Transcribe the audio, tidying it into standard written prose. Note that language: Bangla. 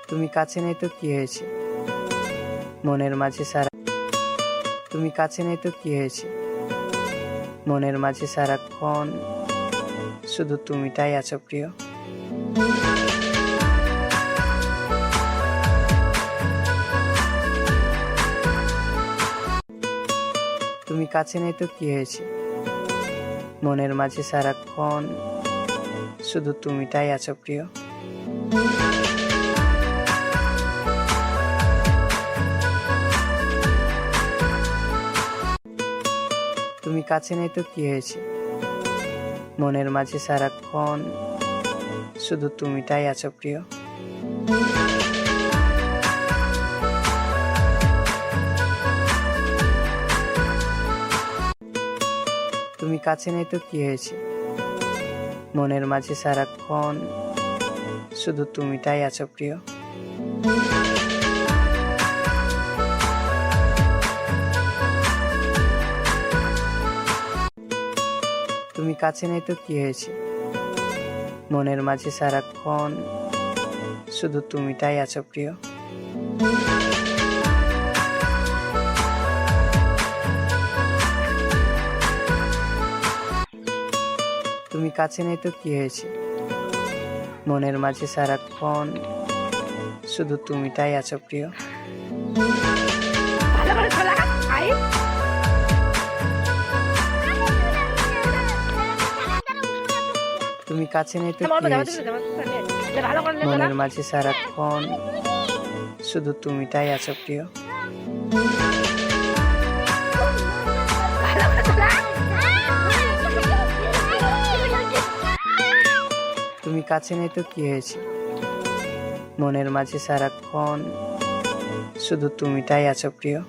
তুমি কাছে নেই তো কি হয়েছে, মনের মাঝে সারা তুমি কাছে নেই তো কি হয়েছে, মনের মাঝে সারাক্ষণ শুধু তুমিটাই আছো প্রিয়। তুমি কাছে নেই তো কি হয়েছে, মনের মাঝে সারাক্ষণ শুধু তুমিটাই আছো প্রিয়। তুমি কাছে নেই তো কি হয়েছে, মনের মাঝে সারাক্ষণ শুধু তুমিটাই আছো প্রিয়। তুমি কাছে নেই তো কি হয়েছে, মনের মাঝে সারাক্ষণ শুধু তুমিটাই আছো প্রিয়। তুমি কাছে নেই তো কি হয়েছে, মনের মাঝে সারাক্ষণ শুধু তুমিটাই আছো প্রিয়। তুমি কাছে নেই তো কি হয়েছে, মনের মাঝে সারাক্ষণ শুধু তুমিটাই আছো প্রিয়। তুমি কাছে নেই তো কি হয়েছে, মনের মাঝে সারাক্ষণ শুধু তুমিটাই আছো প্রিয়। তুমি কাছে নেই তো কি হয়েছে, মনের মাঝে সারাক্ষণ শুধু তুমিটাই আছো প্রিয়।